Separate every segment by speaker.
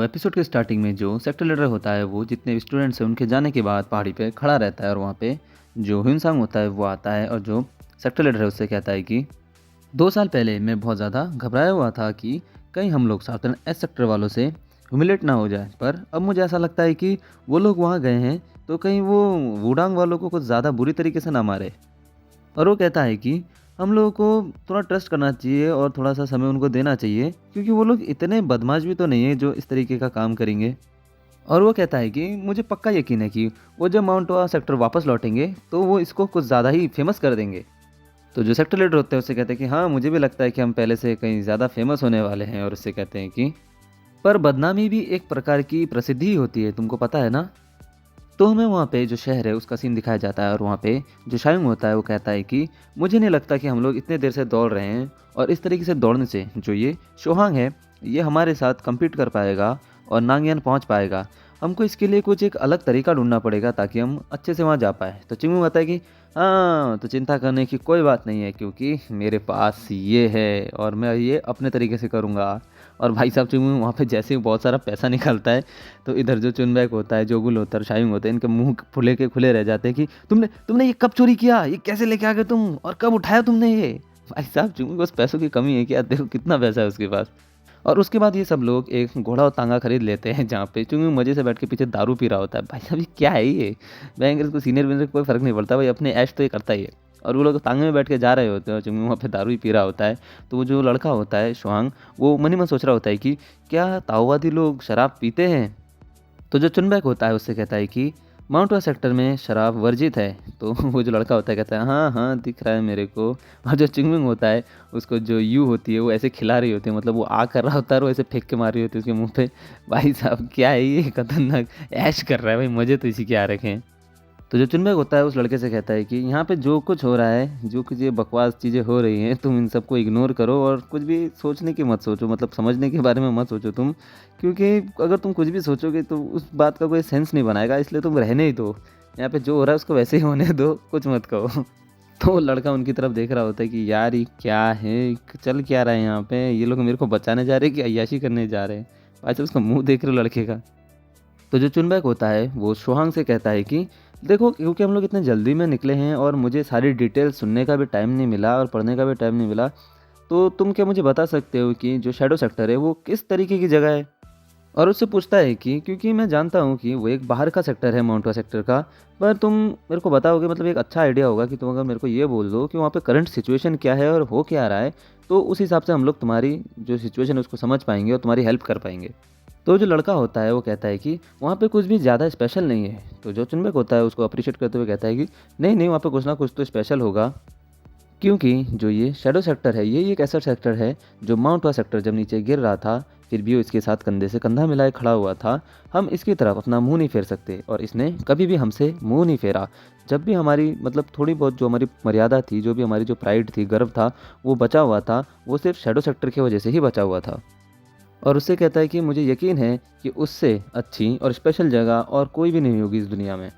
Speaker 1: Episode के starting में जो सेक्टर लीडर होता है वो जितने स्टूडेंट्स हैं उनके जाने के बाद पहाड़ी पे खड़ा रहता है और वहाँ पे जो ह्यूनसांग होता है वो आता है और जो सेक्टर लीडर है उससे कहता है कि 2 साल पहले मैं बहुत ज़्यादा घबराया हुआ था कि कहीं हम लोग साउथर्न एस सेक्टर वालों से ह्यूमिलेट ना हो जाए, पर अब मुझे ऐसा लगता है कि वो लोग वहाँ गए हैं तो कहीं वो वुडांग वालों को कुछ ज़्यादा बुरी तरीके से ना मारे। और वो कहता है कि हम लोगों को थोड़ा ट्रस्ट करना चाहिए और थोड़ा-सा समय उनको देना चाहिए, क्योंकि वो लोग इतने बदमाश भी तो नहीं है जो इस तरीके का काम करेंगे। और वो कहता है कि मुझे पक्का यकीन है कि वो जब माउंट वा सेक्टर वापस लौटेंगे तो वो इसको कुछ ज़्यादा ही फ़ेमस कर देंगे। तो जो सेक्टर लीडर होते हैं उससे कहते हैं कि हाँ, मुझे भी लगता है कि हम पहले से कहीं ज़्यादा फ़ेमस होने वाले हैं। और उससे कहते हैं कि पर बदनामी भी एक प्रकार की प्रसिद्धि ही होती है, तुमको पता है ना? तो हमें वहाँ पे जो शहर है उसका सीन दिखाया जाता है और वहाँ पे जो शायुंग होता है वो कहता है कि मुझे नहीं लगता कि हम लोग इतने देर से दौड़ रहे हैं और इस तरीके से दौड़ने से जो ये शोहांग है ये हमारे साथ compete कर पाएगा और नांगयान पहुँच पाएगा। हमको इसके लिए कुछ एक अलग तरीका ढूंढना पड़ेगा ताकि हम अच्छे से वहाँ जा पाए। तो चिंगू कहता है कि हाँ, तो चिंता करने की कोई बात नहीं है, क्योंकि मेरे पास ये है और मैं ये अपने तरीके से करूँगा। और भाई साहब चिंगू वहाँ पे जैसे ही बहुत सारा पैसा निकलता है तो इधर जो चुनबैक होता है, जोगुल होता है और शायुंग होता है, इनके मुंह फुले के खुले रह जाते हैं कि तुमने तुमने ये कब चोरी किया, ये कैसे लेके आ गए तुम और कब उठाया तुमने ये। भाई साहब चिंगू के पास पैसों की कमी है क्या? देखो कितना पैसा है उसके पास। और उसके बाद ये सब लोग एक घोड़ा और तांगा खरीद लेते हैं जहाँ पे चुंगू मजे से बैठ के पीछे दारू पी रहा होता है। भाई साहब ये क्या है ये? भयंकर, इसको सीनियर वीनियर कोई फर्क नहीं पड़ता भाई, अपने ऐश तो ये करता ही है। और वो लोग तांगे में बैठ के जा रहे होते हैं और चुंगू वहाँ पे दारू ही पी रहा होता है। तो वो जो लड़का होता है शुआंग, वो मन ही मन सोच रहा होता है कि क्या ताओवादी लोग शराब पीते हैं? तो जो चुनबैक होता है उससे कहता है कि माउंट वा सेक्टर में शराब वर्जित है। तो वो जो लड़का होता है कहता है हाँ हाँ दिख रहा है मेरे को। और जो चिंगमिंग होता है उसको जो यू होती है वो ऐसे खिला रही होती है, मतलब वो आ कर रहा होता है और वो ऐसे फेंक के मार रही होती है उसके मुंह पे। भाई साहब क्या है ये, खतरनाक ऐश कर रहा है भाई, मजे तो इसी के आ रखे हैं। तो जो चुनबैक होता है उस लड़के से कहता है कि यहाँ पे जो कुछ हो रहा है, जो कुछ ये बकवास चीज़ें हो रही हैं, तुम इन सबको इग्नोर करो और कुछ भी सोचने की मत सोचो, मतलब समझने के बारे में मत सोचो तुम, क्योंकि अगर तुम कुछ भी सोचोगे तो उस बात का कोई सेंस नहीं बनाएगा, इसलिए तुम रहने ही दो। यहाँ पे जो हो रहा है उसको वैसे ही होने दो, कुछ मत कहो। तो वो लड़का उनकी तरफ देख रहा होता है कि यार ये क्या है, चल क्या रहा है यहाँ पे, ये लोग मेरे को बचाने जा रहे हैं कि अय्याशी करने जा रहे हैं। भाई साहब उसका मुँह देख रहे हो लड़के का। तो जो चुनबैक होता है वो शोहांग से कहता है कि देखो, क्योंकि हम लोग इतने जल्दी में निकले हैं और मुझे सारी डिटेल सुनने का भी टाइम नहीं मिला और पढ़ने का भी टाइम नहीं मिला, तो तुम क्या मुझे बता सकते हो कि जो शैडो सेक्टर है वो किस तरीके की जगह है? और उससे पूछता है कि क्योंकि मैं जानता हूँ कि वो एक बाहर का सेक्टर है माउंट वा सेक्टर का, पर तुम मेरे को बताओगे, मतलब एक अच्छा आइडिया होगा कि तुम अगर मेरे को ये बोल दो कि वहाँ पे करंट सिचुएशन क्या है और हो क्या रहा है, तो उस हिसाब से हम लोग तुम्हारी जो सिचुएशन है उसको समझ पाएंगे और तुम्हारी हेल्प कर पाएंगे। तो जो लड़का होता है वो कहता है कि वहाँ पे कुछ भी ज़्यादा स्पेशल नहीं है। तो जो चुनबक होता है उसको अप्रिशिएट करते हुए कहता है कि नहीं नहीं, वहाँ पे कुछ ना कुछ तो स्पेशल होगा, क्योंकि जो ये शैडो सेक्टर है ये एक ऐसा सेक्टर है जो माउंट वा सेक्टर जब नीचे गिर रहा था फिर भी वो इसके साथ कंधे से कंधा मिलाए खड़ा हुआ था। हम इसकी तरफ अपना मुंह नहीं फेर सकते और इसने कभी भी हमसे मुंह नहीं फेरा। जब भी हमारी मतलब थोड़ी बहुत जो हमारी मर्यादा थी, जो भी हमारी जो प्राइड थी, गर्व था, वो बचा हुआ था, वो सिर्फ शैडो सेक्टर की वजह से ही बचा हुआ था। और उससे कहता है कि मुझे यकीन है कि उससे अच्छी और स्पेशल जगह और कोई भी नहीं होगी इस दुनिया में।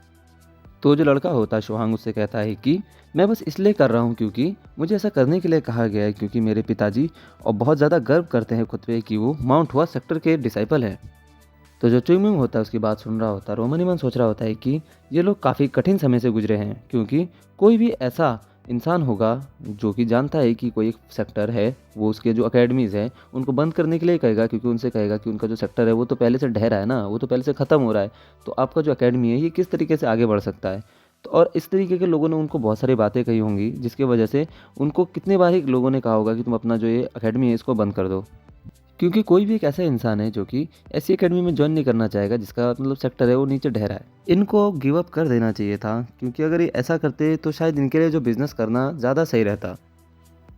Speaker 1: तो जो लड़का होता है शुभांग उससे कहता है कि मैं बस इसलिए कर रहा हूँ क्योंकि मुझे ऐसा करने के लिए कहा गया है, क्योंकि मेरे पिताजी और बहुत ज़्यादा गर्व करते हैं खुद पे कि वो माउंट हुआ सेक्टर के डिसाइपल हैं। तो जो चुइंगमिंग होता है उसकी बात सुन रहा होता है, रोमन ही मन सोच रहा होता है कि ये लोग काफ़ी कठिन समय से गुजरे हैं, क्योंकि कोई भी ऐसा इंसान होगा जो कि जानता है कि कोई एक सेक्टर है, वो उसके जो अकेडमीज़ हैं उनको बंद करने के लिए कहेगा, क्योंकि उनसे कहेगा कि उनका जो सेक्टर है वो तो पहले से ढह रहा है ना, वो तो पहले से ख़त्म हो रहा है, तो आपका जो अकेडमी है ये किस तरीके से आगे बढ़ सकता है। तो और इस तरीके के लोगों ने उनको बहुत सारी बातें कही होंगी जिसकी वजह से उनको कितने बार ही लोगों ने कहा होगा कि तुम अपना जो ये अकेडमी है इसको बंद कर दो, क्योंकि कोई भी एक ऐसा इंसान है जो कि ऐसी एकेडमी में ज्वाइन नहीं करना चाहेगा जिसका मतलब सेक्टर है वो नीचे ढह रहा है। इनको गिव अप कर देना चाहिए था, क्योंकि अगर ये ऐसा करते तो शायद इनके लिए जो बिज़नेस करना ज़्यादा सही रहता।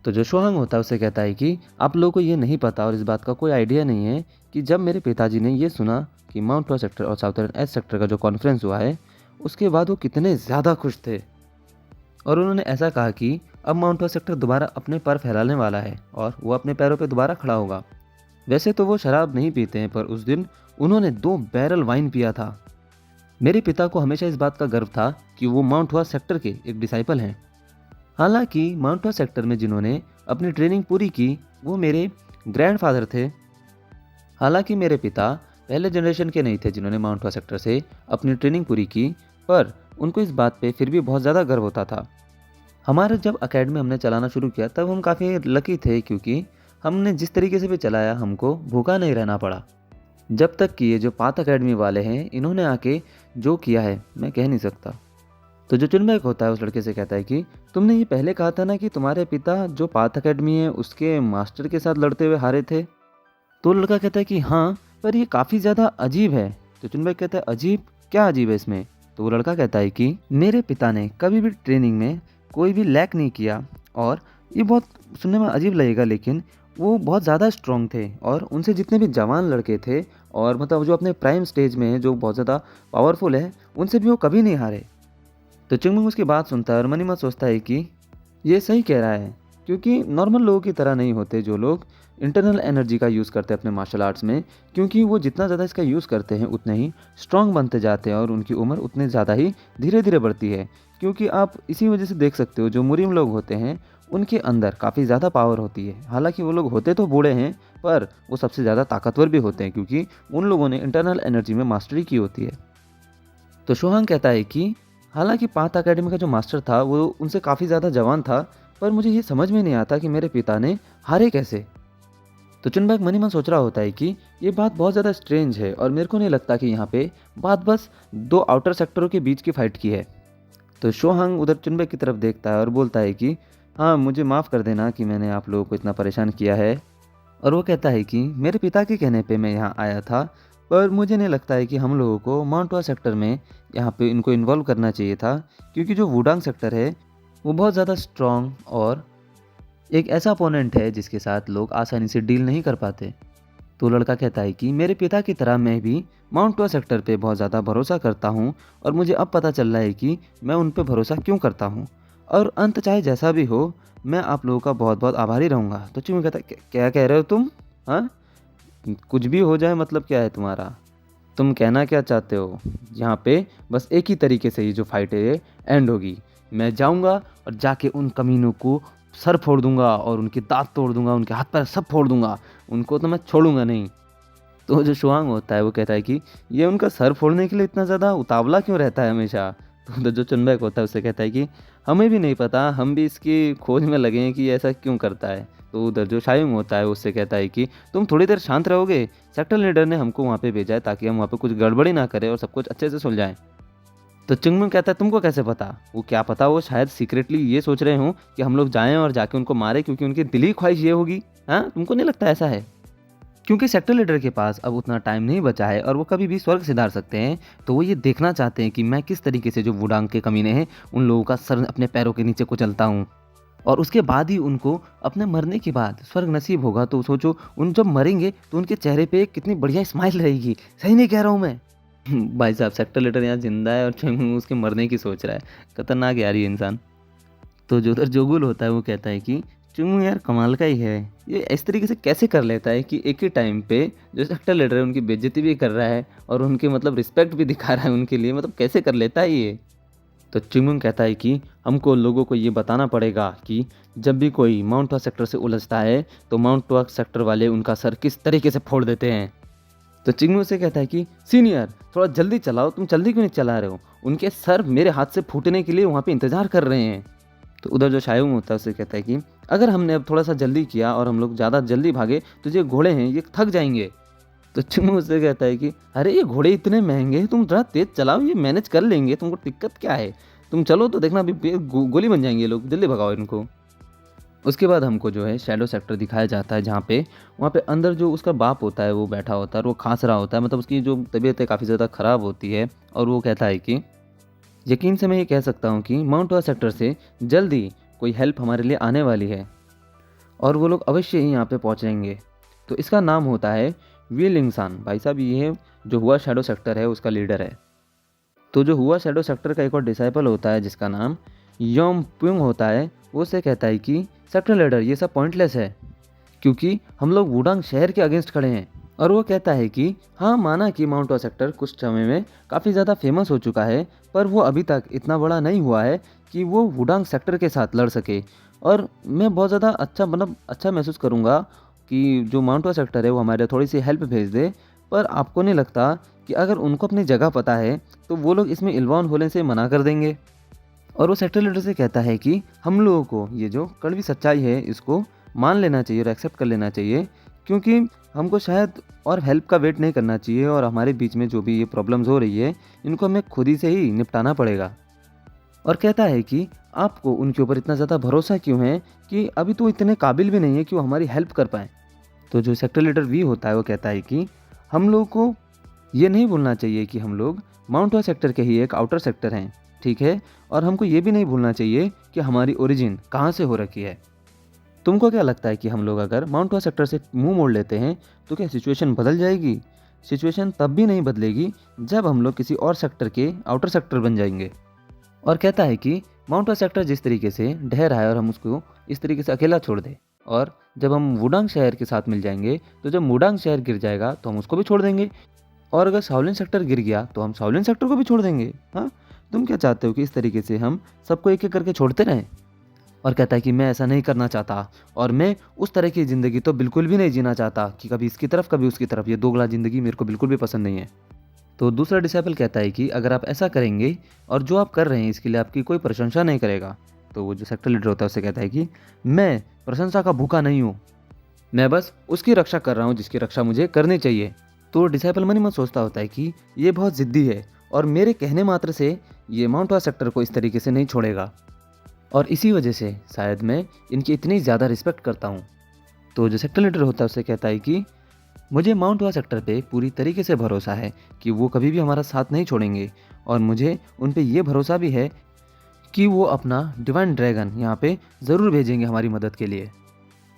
Speaker 1: तो जो शुआंग होता है उसे कहता है कि आप लोगों को ये नहीं पता और इस बात का कोई आइडिया नहीं है कि जब मेरे पिताजी ने ये सुना कि माउंट वा सेक्टर और साउथर्न एस सेक्टर का जो कॉन्फ्रेंस हुआ है उसके बाद वो कितने ज़्यादा खुश थे। और उन्होंने ऐसा कहा कि अब माउंट वा सेक्टर दोबारा अपने पैर फैलाने वाला है और वो अपने पैरों पर दोबारा खड़ा होगा। वैसे तो वो शराब नहीं पीते हैं, पर उस दिन उन्होंने 2 बैरल वाइन पिया था। मेरे पिता को हमेशा इस बात का गर्व था कि वो माउंट हुआ सेक्टर के एक डिसाइपल हैं। हालांकि माउंट हुआ सेक्टर में जिन्होंने अपनी ट्रेनिंग पूरी की वो मेरे ग्रैंडफादर थे। हालांकि मेरे पिता पहले जनरेशन के नहीं थे जिन्होंने माउंट हुआ सेक्टर से अपनी ट्रेनिंग पूरी की, पर उनको इस बात पे फिर भी बहुत ज़्यादा गर्व होता था। हमारा जब अकेडमी हमने चलाना शुरू किया तब हम काफ़ी लकी थे, क्योंकि हमने जिस तरीके से भी चलाया हमको भूखा नहीं रहना पड़ा। जब तक कि ये जो पाथ अकेडमी वाले हैं इन्होंने आके जो किया है मैं कह नहीं सकता। तो जो चिन्मय होता है उस लड़के से कहता है कि तुमने ये पहले कहा था ना कि तुम्हारे पिता जो पाथ अकेडमी है उसके मास्टर के साथ लड़ते हुए हारे थे। तो लड़का कहता है कि हाँ, पर ये काफ़ी ज़्यादा अजीब है। तो चिन्मय कहता है अजीब, क्या अजीब है इसमें? तो वो लड़का कहता है कि मेरे पिता ने कभी भी ट्रेनिंग में कोई भी लैक नहीं किया, और ये बहुत सुनने में अजीब लगेगा लेकिन वो बहुत ज़्यादा स्ट्रॉन्ग थे, और उनसे जितने भी जवान लड़के थे और मतलब जो अपने प्राइम स्टेज में हैं, जो बहुत ज़्यादा पावरफुल है, उनसे भी वो कभी नहीं हारे। तो चिंगमुंग उसकी बात सुनता है और मन ही मन सोचता है कि ये सही कह रहा है, क्योंकि नॉर्मल लोगों की तरह नहीं होते जो लोग इंटरनल एनर्जी का यूज़ करते हैं अपने मार्शल आर्ट्स में, क्योंकि वो जितना ज़्यादा इसका यूज़ करते हैं उतने ही स्ट्रांग बनते जाते हैं और उनकी उम्र उतने ज़्यादा ही धीरे धीरे बढ़ती है। क्योंकि आप इसी वजह से देख सकते हो जो मुरीम लोग होते हैं उनके अंदर काफ़ी ज़्यादा पावर होती है। हालांकि वो लोग होते तो बूढ़े हैं, पर वो सबसे ज़्यादा ताकतवर भी होते हैं, क्योंकि उन लोगों ने इंटरनल एनर्जी में मास्टरी की होती है। तो शोहांग कहता है कि हालांकि पाथ अकेडमी का जो मास्टर था वो उनसे काफ़ी ज़्यादा जवान था, पर मुझे ये समझ में नहीं आता कि मेरे पिता ने हारे कैसे। तो चुनबैक मन ही मन सोच रहा होता है कि ये बात बहुत ज़्यादा स्ट्रेंज है, और मेरे को नहीं लगता कि यहाँ पे बात बस दो आउटर सेक्टरों के बीच की फाइट की है। तो शोहांग उधर चुनबैक की तरफ देखता है और बोलता है कि हाँ, मुझे माफ़ कर देना कि मैंने आप लोगों को इतना परेशान किया है। और वो कहता है कि मेरे पिता के कहने पे मैं यहाँ आया था, पर मुझे नहीं लगता है कि हम लोगों को माउंट हुआ सेक्टर में यहाँ पे इनको इन्वॉल्व करना चाहिए था, क्योंकि जो वुडांग सेक्टर है वो बहुत ज़्यादा स्ट्रॉन्ग और एक ऐसा अपोनेंट है जिसके साथ लोग आसानी से डील नहीं कर पाते। तो लड़का कहता है कि मेरे पिता की तरह मैं भी माउंट हुआ सेक्टर पे बहुत ज़्यादा भरोसा करता हूँ, और मुझे अब पता चल रहा है कि मैं उन पे भरोसा क्यों करता हूँ, और अंत चाहे जैसा भी हो मैं आप लोगों का बहुत बहुत आभारी रहूँगा। तो चिंगू कहता है क्या कह रहे हो तुम? हाँ, कुछ भी हो जाए मतलब क्या है तुम्हारा? तुम कहना क्या चाहते हो? यहाँ पे बस एक ही तरीके से ये जो फाइट है ये एंड होगी। मैं जाऊँगा और जाके उन कमीनों को सर फोड़ दूंगा और उनके दांत तोड़ दूंगा, उनके हाथ पैर सब फोड़ दूंगा, उनको तो मैं छोड़ूंगा नहीं। तो जो शुआंग होता है वो कहता है कि ये उनका सर फोड़ने के लिए इतना ज़्यादा उतावला क्यों रहता है हमेशा? तो उधर जो चुनबैक होता है उससे कहता है कि हमें भी नहीं पता, हम भी इसकी खोज में लगे हैं कि ये ऐसा क्यों करता है। तो उधर जो शायुंग होता है उससे कहता है कि तुम थोड़ी देर शांत रहोगे, सेक्टर लीडर ने हमको वहाँ पे भेजा है ताकि हम वहाँ पे कुछ गड़बड़ी ना करें और सब कुछ अच्छे से सुलझाएं। तो चिंगमुंग कहता है तुमको कैसे पता? वो क्या पता, वो शायद सीक्रेटली ये सोच रहे हों कि हम लोग जाएं और जाके उनको मारें, क्योंकि उनकी दिली ख्वाहिश ये होगी। हाँ, तुमको नहीं लगता ऐसा है? क्योंकि सेक्टर लीडर के पास अब उतना टाइम नहीं बचा है और वो कभी भी स्वर्ग सिधार सकते हैं, तो वो ये देखना चाहते हैं कि मैं किस तरीके से जो वुडांग के कमीने हैं उन लोगों का सर अपने पैरों के नीचे कुचलता हूँ, और उसके बाद ही उनको अपने मरने के बाद स्वर्ग नसीब होगा। तो सोचो उन जब मरेंगे तो उनके चेहरे पे कितनी बढ़िया स्माइल रहेगी। सही नहीं कह रहा हूँ मैं? भाई साहब, सेक्टर लीडर यहाँ जिंदा है और चिंगमुंग उसके मरने की सोच रहा है। खतरनाक यार ये इंसान। तो जो उधर जोगुल होता है वो कहता है कि चुंगू यार कमाल का ही है, ये इस तरीके से कैसे कर लेता है कि एक ही टाइम पे जो सेक्टर लीडर है उनकी बेइज्जती भी कर रहा है और उनके मतलब रिस्पेक्ट भी दिखा रहा है उनके लिए, मतलब कैसे कर लेता है ये? तो चिंगमुंग कहता है कि हमको लोगों को ये बताना पड़ेगा कि जब भी कोई माउंट हुआ सेक्टर से उलझता है तो माउंट हुआ सेक्टर वाले उनका सर किस तरीके से फोड़ देते हैं। तो चिंगमुंग से कहता है कि सीनियर थोड़ा जल्दी चलाओ, तुम जल्दी क्यों नहीं चला रहे हो? उनके सर मेरे हाथ से फूटने के लिए वहाँ पे इंतज़ार कर रहे हैं। तो उधर जो शायुंग होता है उसे कहता है कि अगर हमने अब थोड़ा सा जल्दी किया और हम लोग ज़्यादा जल्दी भागे तो ये घोड़े हैं ये थक जाएंगे। तो चिंगू उससे कहता है कि अरे ये घोड़े इतने महंगे हैं, तुम ज़रा तेज़ चलाओ, ये मैनेज कर लेंगे, तुमको दिक्कत क्या है? तुम चलो तो देखना अभी गोली बन जाएंगे ये लोग, जल्दी भगाओ इनको। उसके बाद हमको जो है शैडो सेक्टर दिखाया जाता है, जहाँ पे वहाँ पे अंदर जो उसका बाप होता है वो बैठा होता है और वो खांस रहा होता है, मतलब उसकी जो तबीयत है काफ़ी ज़्यादा ख़राब होती है। और वो कहता है कि यकीन से मैं ये कह सकता हूँ कि माउंट हुआ सेक्टर से जल्दी कोई हेल्प हमारे लिए आने वाली है और वो लोग अवश्य ही यहाँ पे पहुँचेंगे। तो इसका नाम होता है वी लिंगसान। भाई साहब ये जो हुआ शैडो सेक्टर है उसका लीडर है। तो जो हुआ शैडो सेक्टर का एक और डिसाइपल होता है जिसका नाम योम प्युंग होता है, वो से कहता है कि सेक्टर लीडर ये सब पॉइंटलेस है, क्योंकि हम लोग वुडांग शहर के अगेंस्ट खड़े हैं। और वो कहता है कि हाँ, माना कि माउंट हुआ सेक्टर कुछ समय में काफ़ी ज़्यादा फेमस हो चुका है, पर वो अभी तक इतना बड़ा नहीं हुआ है कि वो वुडांग सेक्टर के साथ लड़ सके। और मैं बहुत ज़्यादा अच्छा महसूस करूँगा कि जो माउंट हुआ सेक्टर है वो हमारे थोड़ी सी हेल्प भेज दे, पर आपको नहीं लगता कि अगर उनको अपनी जगह पता है तो वो लोग इसमें इन्वॉल्व होने से मना कर देंगे? और वो सेक्टर लीडर से कहता है कि हम लोगों को ये जो कड़वी सच्चाई है इसको मान लेना चाहिए और एक्सेप्ट कर लेना चाहिए, क्योंकि हमको शायद और हेल्प का वेट नहीं करना चाहिए और हमारे बीच में जो भी ये प्रॉब्लम्स हो रही है इनको हमें खुद ही से ही निपटाना पड़ेगा। और कहता है कि आपको उनके ऊपर इतना ज़्यादा भरोसा क्यों है कि अभी तो इतने काबिल भी नहीं है कि वो हमारी हेल्प कर पाएँ। तो जो सेक्टर लीडर वी होता है वो कहता है कि हम लोग को ये नहीं भूलना चाहिए कि हम लोग माउंट हुआ सेक्टर के ही एक आउटर सेक्टर हैं, ठीक है? और हमको ये भी नहीं भूलना चाहिए कि हमारी ओरिजिन कहाँ से हो रखी है। तुमको क्या लगता है कि हम लोग अगर माउंट हुआ सेक्टर से मुंह मोड़ लेते हैं तो क्या सिचुएशन बदल जाएगी? सिचुएशन तब भी नहीं बदलेगी जब हम लोग किसी और सेक्टर के आउटर सेक्टर बन जाएंगे। और कहता है कि माउंट हुआ सेक्टर जिस तरीके से ढह रहा है और हम उसको इस तरीके से अकेला छोड़ दें, और जब हम वुडांग शहर के साथ मिल जाएंगे तो जब वुडांग शहर गिर जाएगा तो हम उसको भी छोड़ देंगे, और अगर शाओलिन सेक्टर गिर गया तो हम शाओलिन सेक्टर को भी छोड़ देंगे। हाँ, तुम क्या चाहते हो कि इस तरीके से हम सबको एक एक करके छोड़ते रहें? और कहता है कि मैं ऐसा नहीं करना चाहता और मैं उस तरह की ज़िंदगी तो बिल्कुल भी नहीं जीना चाहता कि कभी इसकी तरफ कभी उसकी तरफ। ये दोगला ज़िंदगी मेरे को बिल्कुल भी पसंद नहीं है। तो दूसरा डिसाइपल कहता है कि अगर आप ऐसा करेंगे और जो आप कर रहे हैं इसके लिए आपकी कोई प्रशंसा नहीं करेगा। तो वो जो सेक्टर लीडर होता है उससे कहता है कि मैं प्रशंसा का भूखा नहीं हूँ, मैं बस उसकी रक्षा कर रहा हूँ जिसकी रक्षा मुझे करनी चाहिए। तो डिसाइपल मन ही मन सोचता होता है कि ये बहुत ज़िद्दी है और मेरे कहने मात्र से ये माउंट हुआ सेक्टर को इस तरीके से नहीं छोड़ेगा, और इसी वजह से शायद मैं इनकी इतनी ज़्यादा रिस्पेक्ट करता हूँ। तो जो सेक्टर लीडर होता है उससे कहता है कि मुझे माउंट हुआ सेक्टर पे पूरी तरीके से भरोसा है कि वो कभी भी हमारा साथ नहीं छोड़ेंगे, और मुझे उन पे ये भरोसा भी है कि वो अपना डिवाइन ड्रैगन यहाँ पे ज़रूर भेजेंगे हमारी मदद के लिए।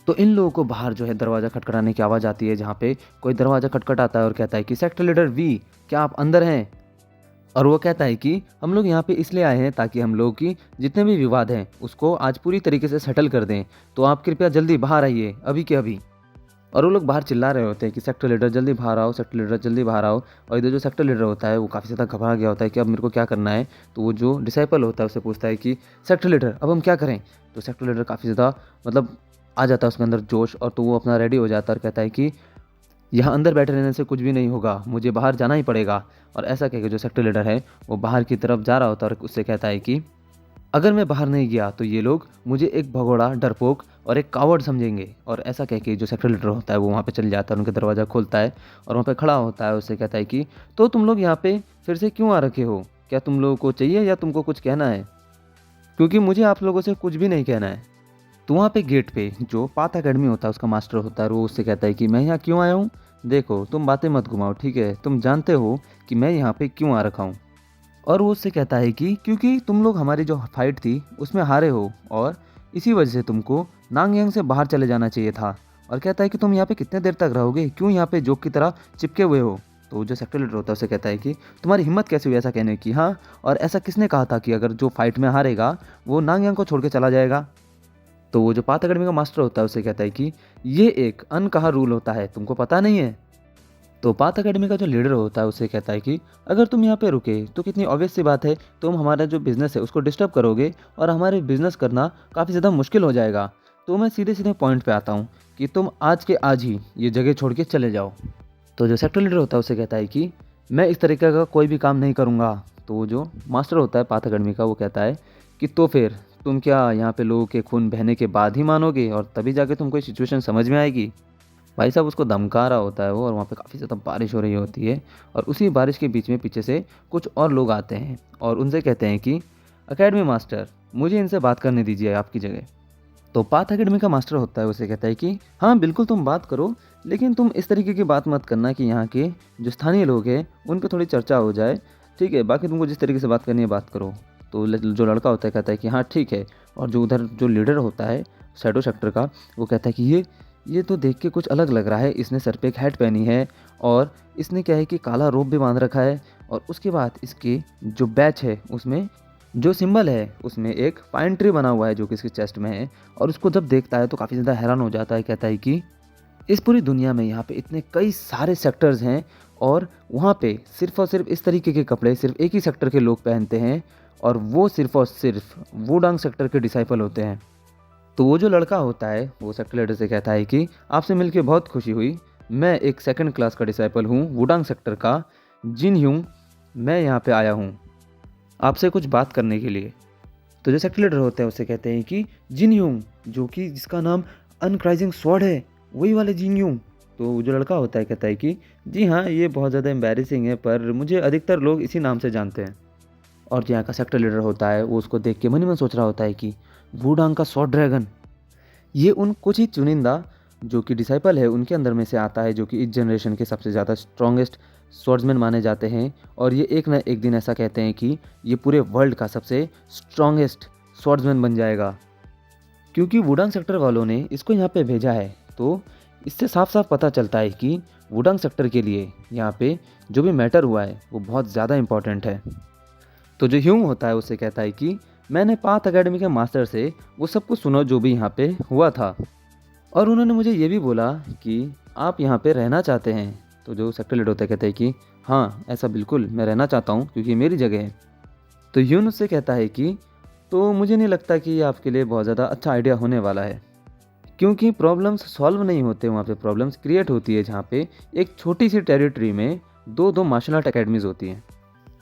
Speaker 1: तो इन लोगों को बाहर जो है दरवाज़ा खटखटाने की आवाज़ आती है, जहाँ पे कोई दरवाज़ा खटखटाता है और कहता है कि सेक्टर लीडर वी, क्या आप अंदर हैं? और वो कहता है कि हम लोग यहाँ पे इसलिए आए हैं ताकि हम लोगों की जितने भी विवाद हैं उसको आज पूरी तरीके से सेटल कर दें, तो आप कृपया जल्दी बाहर आइए अभी के अभी। और वो लोग बाहर चिल्ला रहे होते हैं कि सेक्टर लीडर जल्दी बाहर आओ, सेक्टर लीडर जल्दी बाहर आओ। और इधर जो सेक्टर लीडर होता है वो काफ़ी ज़्यादा घबरा गया होता है कि अब मेरे को क्या करना है। तो वो जो डिसाइपल होता है उससे पूछता है कि सेक्टर लीडर अब हम क्या करें? तो सेक्टर लीडर काफ़ी ज़्यादा मतलब आ जाता है उसके अंदर जोश, और तो वो अपना रेडी हो जाता है और कहता है कि यहाँ अंदर बैठे रहने से कुछ भी नहीं होगा, मुझे बाहर जाना ही पड़ेगा। और ऐसा कह के जो सेक्टर लीडर है वो बाहर की तरफ जा रहा होता है और उससे कहता है कि अगर मैं बाहर नहीं गया तो ये लोग मुझे एक भगोड़ा, डरपोक और एक कावर्ड समझेंगे। और ऐसा कह के जो सेक्टर लीडर होता है वो वहाँ पे चल जाता है, उनका दरवाज़ा खोलता है और वहाँ पे खड़ा होता है। उससे कहता है कि तो तुम लोग यहाँ पे फिर से क्यों आ रखे हो? क्या तुम लोगों को चाहिए या तुमको कुछ कहना है? क्योंकि मुझे आप लोगों से कुछ भी नहीं कहना है। तो वहाँ पे गेट पे जो पाथ अकेडमी होता है उसका मास्टर होता है, वो उससे कहता है कि मैं यहाँ क्यों आया हूँ? देखो तुम बातें मत घुमाओ, ठीक है? तुम जानते हो कि मैं यहाँ पे क्यों आ रखा हूँ। और वो उससे कहता है कि क्योंकि तुम लोग हमारी जो फाइट थी उसमें हारे हो और इसी वजह से तुमको नांगयांग से बाहर चले जाना चाहिए था। और कहता है कि तुम यहाँ पे कितने देर तक रहोगे, क्यों यहाँ पे जोक की तरह चिपके हुए हो? तो जो सेक्टर लीडर होता है उसे कहता है कि तुम्हारी हिम्मत कैसे हुई ऐसा कहने की? हाँ, और ऐसा किसने कहा था कि अगर जो फाइट में हारेगा वो नांगयांग को छोड़ के चला जाएगा? तो वो जो पाथ अकेडमी का मास्टर होता है उसे कहता है कि ये एक अनकहा रूल होता है, तुमको पता नहीं है? तो पाथ अकेडमी का जो लीडर होता है उसे कहता है कि अगर तुम यहाँ पे रुके तो कितनी ऑब्वियस सी बात है, तुम हमारा जो बिज़नेस है उसको डिस्टर्ब करोगे और हमारे बिज़नेस करना काफ़ी ज़्यादा मुश्किल हो जाएगा। तो मैं सीधे सीधे पॉइंट पे आता हूँ कि तुम आज के आज ही ये जगह छोड़ के चले जाओ। तो जो सेक्टर लीडर होता है उसे कहता है कि मैं इस तरीके का कोई भी काम नहीं करूँगा। तो वो जो मास्टर होता है पाथ अकेडमी का वो कहता है कि तो फिर तुम क्या यहाँ पे लोगों के खून बहने के बाद ही मानोगे और तभी जाके तुमको ये सिचुएशन समझ में आएगी? भाई साहब उसको धमका रहा होता है वो, और वहाँ पे काफ़ी ज़्यादा बारिश हो रही होती है। और उसी बारिश के बीच में पीछे से कुछ और लोग आते हैं और उनसे कहते हैं कि अकेडमी मास्टर, मुझे इनसे बात करने दीजिए आपकी जगह। तो पाथ अकेडमी का मास्टर होता है उसे कहता है कि हाँ बिल्कुल तुम बात करो, लेकिन तुम इस तरीके की बात मत करना कि यहाँ के जो स्थानीय लोग हैं उन पर थोड़ी चर्चा हो जाए, ठीक है? बाकी तुमको जिस तरीके से बात करनी है बात करो। तो जो लड़का होता है कहता है कि हाँ ठीक है। और जो उधर जो लीडर होता है शैडो सेक्टर का वो कहता है कि ये तो देख के कुछ अलग लग रहा है, इसने सर पे एक हैट पहनी है और इसने क्या है कि काला रोब भी बांध रखा है, और उसके बाद इसके जो बैच है उसमें जो सिंबल है उसमें एक पाइन ट्री बना हुआ है जो कि इसके चेस्ट में है। और उसको जब देखता है तो काफ़ी ज़्यादा हैरान हो जाता है, कहता है कि इस पूरी दुनिया में यहाँ पे इतने कई सारे सेक्टर्स हैं और वहाँ पे सिर्फ और सिर्फ इस तरीके के कपड़े सिर्फ एक ही सेक्टर के लोग पहनते हैं, और वो सिर्फ और सिर्फ वुडांग सेक्टर के डिसाइपल होते हैं। तो वो जो लड़का होता है वो सेक्टर लीडर से कहता है कि आपसे मिलके बहुत खुशी हुई, मैं एक सेकंड क्लास का डिसाइपल हूँ वुडांग सेक्टर का, जिन ह्यूंग। मैं यहाँ पे आया हूँ आपसे कुछ बात करने के लिए। तो जो सेक्टर लीडर होते हैं उससे कहते हैं कि जिन ह्यूंग, जो कि जिसका नाम अनक्राइजिंग स्वॉर्ड है, वही वाले जिन ह्यूंग। तो जो लड़का होता है कहता है कि जी हाँ, ये बहुत ज़्यादा एम्बैरेसिंग है, पर मुझे अधिकतर लोग इसी नाम से जानते हैं। और जो यहाँ का सेक्टर लीडर होता है वो उसको देख के मन ही मन सोच रहा होता है कि वुडांग का स्वॉर्ड ड्रैगन, ये उन कुछ ही चुनिंदा जो कि डिसाइपल है उनके अंदर में से आता है, जो कि इस जनरेशन के सबसे ज़्यादा स्ट्रॉन्गेस्ट स्वॉर्ड्समैन माने जाते हैं। और ये एक न एक दिन ऐसा कहते हैं कि ये पूरे वर्ल्ड का सबसे स्ट्रॉन्गेस्ट स्वॉर्ड्समैन बन जाएगा, क्योंकि वुडांग सेक्टर वालों ने इसको यहाँ पे भेजा है। तो इससे साफ साफ पता चलता है कि वुडांग सेक्टर के लिए यहाँ पे जो भी मैटर हुआ है वो बहुत ज़्यादा इम्पॉर्टेंट है। तो जो ह्यूंग होता है उससे कहता है कि मैंने पाथ अकेडमी के मास्टर से वो सब कुछ सुना जो भी यहाँ पे हुआ था, और उन्होंने मुझे ये भी बोला कि आप यहाँ पे रहना चाहते हैं। तो जो सेक्टर लीडर होता है कहते हैं कि हाँ, ऐसा बिल्कुल मैं रहना चाहता हूँ क्योंकि ये मेरी जगह है। तो ह्यून उससे कहता है कि तो मुझे नहीं लगता कि ये आपके लिए बहुत ज़्यादा अच्छा आइडिया होने वाला है, क्योंकि प्रॉब्लम्स सॉल्व नहीं होते वहाँ पे, प्रॉब्लम्स क्रिएट होती है, जहाँ पे एक छोटी सी टेरिटरी में दो दो मार्शल आर्ट अकेडमीज़ होती हैं।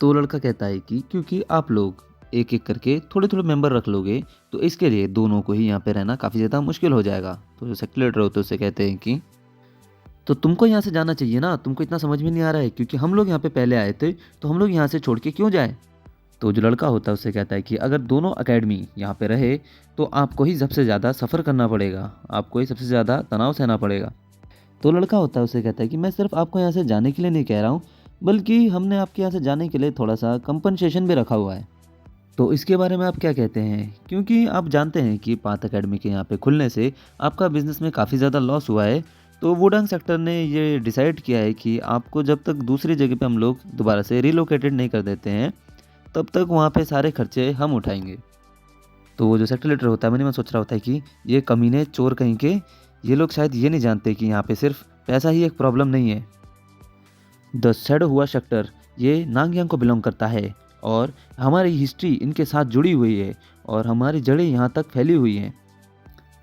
Speaker 1: तो लड़का कहता है कि क्योंकि आप लोग एक एक करके थोड़े थोड़े मेंबर रख लोगे तो इसके लिए दोनों को ही यहाँ पे रहना काफ़ी ज़्यादा मुश्किल हो जाएगा। तो जो सेक्रेटरी होते हैं उससे कहते हैं कि तो तुमको यहाँ से जाना चाहिए ना, तुमको इतना समझ में नहीं आ रहा है, क्योंकि हम लोग यहाँ पे पहले आए थे तो हम लोग यहाँ से छोड़ के क्यों जाए। तो जो लड़का होता है उससे कहता है कि अगर दोनों एकेडमी यहाँ पे रहे तो आपको ही सबसे ज़्यादा सफ़र करना पड़ेगा, आपको ही सबसे ज़्यादा तनाव सहना पड़ेगा। तो लड़का होता है उससे कहता है कि मैं सिर्फ आपको यहाँ से जाने के लिए नहीं कह रहा हूँ, बल्कि हमने आपके यहाँ से जाने के लिए थोड़ा सा कंपनसेशन भी रखा हुआ है। तो इसके बारे में आप क्या कहते हैं, क्योंकि आप जानते हैं कि पाथ एकेडमी के यहाँ पे खुलने से आपका बिज़नेस में काफ़ी ज़्यादा लॉस हुआ है। तो वुडांग सेक्टर ने ये डिसाइड किया है कि आपको जब तक दूसरी जगह पे हम लोग दोबारा से रिलोकेटेड नहीं कर देते हैं तब तक वहाँ पे सारे खर्चे हम उठाएंगे। तो वो जो सेक्टर लीडर होता है मन ही मन सोच रहा होता है कि ये कमीने चोर कहीं के, ये लोग शायद ये नहीं जानते कि यहाँ पे सिर्फ पैसा ही एक प्रॉब्लम नहीं है। द शैडो हुआ सेक्टर ये नांगयांग को बिलोंग करता है, और हमारी हिस्ट्री इनके साथ जुड़ी हुई है और हमारी जड़ें यहाँ तक फैली हुई हैं।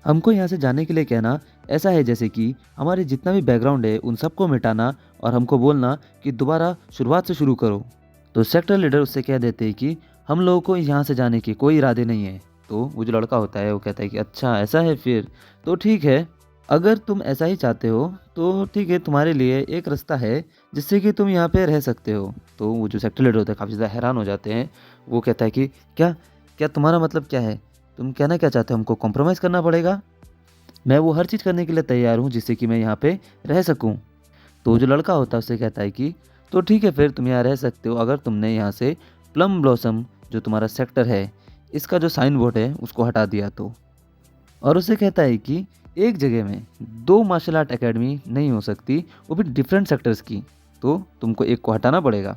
Speaker 1: हमको यहाँ से जाने के लिए कहना ऐसा है जैसे कि हमारे जितना भी बैकग्राउंड है उन सबको मिटाना और हमको बोलना कि दोबारा शुरुआत से शुरू करो। तो सेक्टर लीडर उससे कह देते हैं कि हम लोगों को यहाँ से जाने के कोई इरादे नहीं है। तो वो जो लड़का होता है वो कहता है कि अच्छा ऐसा है, फिर तो ठीक है, अगर तुम ऐसा ही चाहते हो तो ठीक है, तुम्हारे लिए एक रास्ता है जिससे कि तुम यहाँ पे रह सकते हो। तो वो जो सेक्टर लीडर होता है काफ़ी ज़्यादा हैरान हो जाते हैं। वो कहता है कि क्या क्या तुम्हारा मतलब क्या है, तुम कहना क्या चाहते हो, हमको कॉम्प्रोमाइज़ करना पड़ेगा? मैं वो हर चीज़ करने के लिए तैयार हूँ जिससे कि मैं यहाँ पे रह सकूँ। तो जो लड़का होता है उससे कहता है कि तो ठीक है, फिर तुम यहाँ रह सकते हो अगर तुमने यहाँ से प्लम ब्लॉसम जो तुम्हारा सेक्टर है इसका जो साइन बोर्ड है उसको हटा दिया तो। और उससे कहता है कि एक जगह में दो मार्शल आर्ट एकेडमी नहीं हो सकती, वो भी डिफरेंट सेक्टर्स की, तो तुमको एक को हटाना पड़ेगा।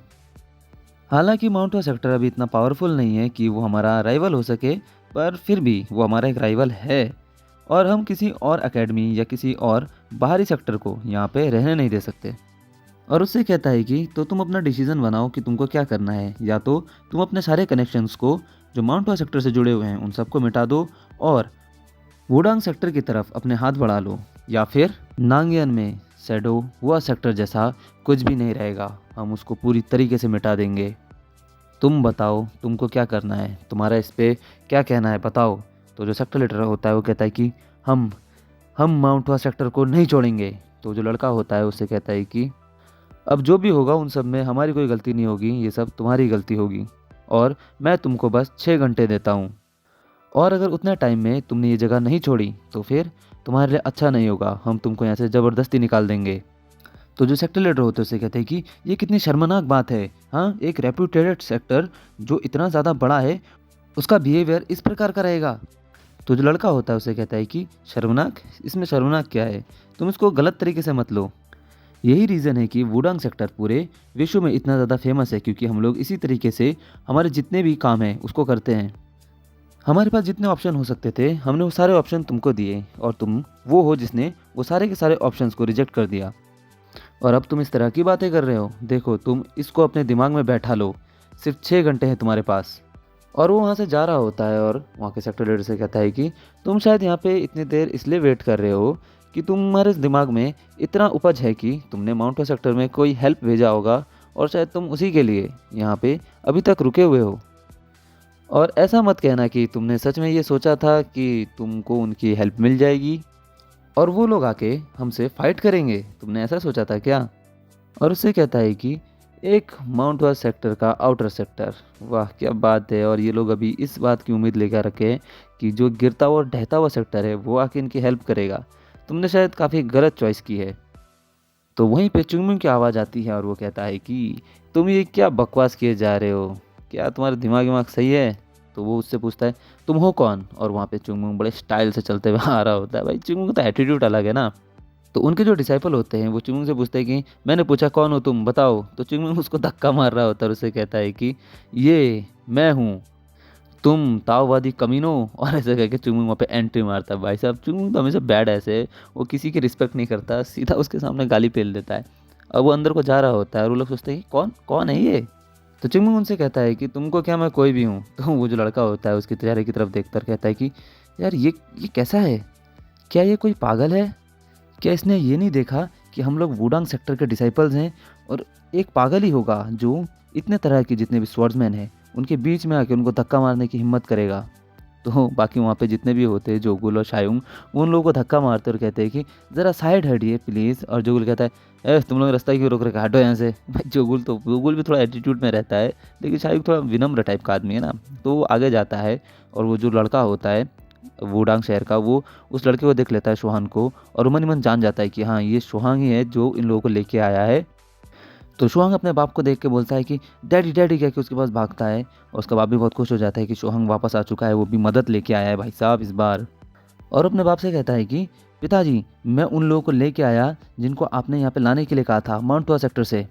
Speaker 1: हालांकि माउंटवा सेक्टर अभी इतना पावरफुल नहीं है कि वो हमारा राइवल हो सके, पर फिर भी वो हमारा एक राइवल है, और हम किसी और एकेडमी या किसी और बाहरी सेक्टर को यहाँ पे रहने नहीं दे सकते। और उससे कहता है कि तो तुम अपना डिसीजन बनाओ कि तुमको क्या करना है, या तो तुम अपने सारे कनेक्शंस को जो माउंटवा सेक्टर से जुड़े हुए हैं उन सबको मिटा दो और वुडांग सेक्टर की तरफ अपने हाथ बढ़ा लो, या फिर नांगयान में शैडो हुआ सेक्टर जैसा कुछ भी नहीं रहेगा, हम उसको पूरी तरीके से मिटा देंगे। तुम बताओ तुमको क्या करना है, तुम्हारा इस पे क्या कहना है, बताओ। तो जो सेक्टर लीडर होता है वो कहता है कि हम माउंटवा सेक्टर को नहीं छोड़ेंगे। तो जो लड़का होता है उससे कहता है कि अब जो भी होगा उन सब में हमारी कोई गलती नहीं होगी, ये सब तुम्हारी गलती होगी, और मैं तुमको बस 6 घंटे देता हूँ, और अगर उतना टाइम में तुमने ये जगह नहीं छोड़ी तो फिर तुम्हारे लिए अच्छा नहीं होगा, हम तुमको यहाँ से ज़बरदस्ती निकाल देंगे। तो जो सेक्टर लीडर होते हैं उसे कहते हैं कि ये कितनी शर्मनाक बात है, हाँ, एक रेप्यूटेड सेक्टर जो इतना ज़्यादा बड़ा है उसका बिहेवियर इस प्रकार का रहेगा। तो जो लड़का होता है उसे कहता है कि शर्मनाक, इसमें शर्मनाक क्या है, तुम इसको गलत तरीके से मत लो। यही रीज़न है कि वुडांग सेक्टर पूरे विश्व में इतना ज़्यादा फेमस है, क्योंकि हम लोग इसी तरीके से हमारे जितने भी काम हैं उसको करते हैं। हमारे पास जितने ऑप्शन हो सकते थे हमने वो सारे ऑप्शन तुमको दिए, और तुम वो हो जिसने वो सारे के सारे ऑप्शंस को रिजेक्ट कर दिया, और अब तुम इस तरह की बातें कर रहे हो। देखो, तुम इसको अपने दिमाग में बैठा लो, सिर्फ 6 घंटे हैं तुम्हारे पास। और वो वहाँ से जा रहा होता है और वहाँ के सेक्टर लीडर से कहता है कि तुम शायद यहाँ पे इतनी देर इसलिए वेट कर रहे हो कि तुम्हारे दिमाग में इतना उपज है कि तुमने माउंट सेक्टर में कोई हेल्प भेजा होगा और शायद तुम उसी के लिए यहाँ पे अभी तक रुके हुए हो। और ऐसा मत कहना कि तुमने सच में ये सोचा था कि तुमको उनकी हेल्प मिल जाएगी और वो लोग आके हमसे फाइट करेंगे, तुमने ऐसा सोचा था क्या? और उससे कहता है कि एक माउंट वास सेक्टर का आउटर सेक्टर, वाह क्या बात है। और ये लोग अभी इस बात की उम्मीद लेकर रखे हैं कि जो गिरता हुआ और ढहता हुआ सेक्टर है वो आके इनकी हेल्प करेगा। तुमने शायद काफ़ी गलत चॉइस की है। तो वहीं पे चुंगमुंग की आवाज़ आती है और वो कहता है कि तुम ये क्या बकवास किए जा रहे हो, क्या तुम्हारा दिमाग दिमाग सही है? तो वो उससे पूछता है तुम हो कौन? और वहाँ पे चुंगमुंग बड़े स्टाइल से चलते हुए आ रहा होता है। भाई चुंगमुंग का तो एटीट्यूड अलग है ना। तो उनके जो डिसाइपल होते हैं वो चुंगमुंग से पूछते हैं कि मैंने पूछा कौन हो तुम बताओ। तो चुंगमुंग उसको धक्का मार रहा होता है और उसे कहता है कि ये मैं हूँ, तुम ताओवादी कमीनो। और ऐसे करके चुंगमुंग वहाँ पे एंट्री मारता है। भाई साहब चुंगमुंग तो हमेशा बैड ऐसे, वो किसी की रिस्पेक्ट नहीं करता, सीधा उसके सामने गाली पेल देता है। अब वो अंदर को जा रहा होता है और वो लोग सोचते हैं कि कौन कौन है ये। तो चुंगमुंग उनसे कहता है कि तुमको क्या, मैं कोई भी हूँ। तो वो जो लड़का होता है उसके चेहरे की तरफ देखकर कहता है कि यार ये कैसा है, क्या ये कोई पागल है? क्या इसने ये नहीं देखा कि हम लोग वुडांग सेक्टर के डिसाइपल्स हैं और एक पागल ही होगा जो इतने तरह के जितने भी स्वॉर्ड्समैन हैं उनके बीच में आके उनको धक्का मारने की हिम्मत करेगा। तो बाकी वहाँ पे जितने भी होते हैं जोगुल और शायुंग, वो उन लोगों को धक्का मारते और कहते हैं कि ज़रा साइड हटिए प्लीज़। और जोगुल कहता है ए तुम लोग रास्ता क्यों रोक रखे, हटो यहाँ से। भाई जोगुल भी थोड़ा एटीट्यूड में रहता है, लेकिन शायुंग थोड़ा विनम्र टाइप का आदमी है ना। तो वो आगे जाता है और वो जो लड़का होता है वुडांग शहर का, वो उस लड़के को देख लेता है शोहान को, और मन ही मन जान जाता है कि हाँ ये शोहांग ही है जो इन लोगों को लेके आया है। तो शोहांग अपने बाप को देख के बोलता है कि डैडी डैडी कह के उसके पास भागता है और उसका बाप भी बहुत खुश हो जाता है कि शोहांग वापस आ चुका है, वो भी मदद लेके आया है भाई साहब इस बार। और अपने बाप से कहता है कि पिताजी मैं उन लोगों को लेके आया जिनको आपने यहाँ पे लाने के लिए कहा था माउंट हुआ सेक्टर से।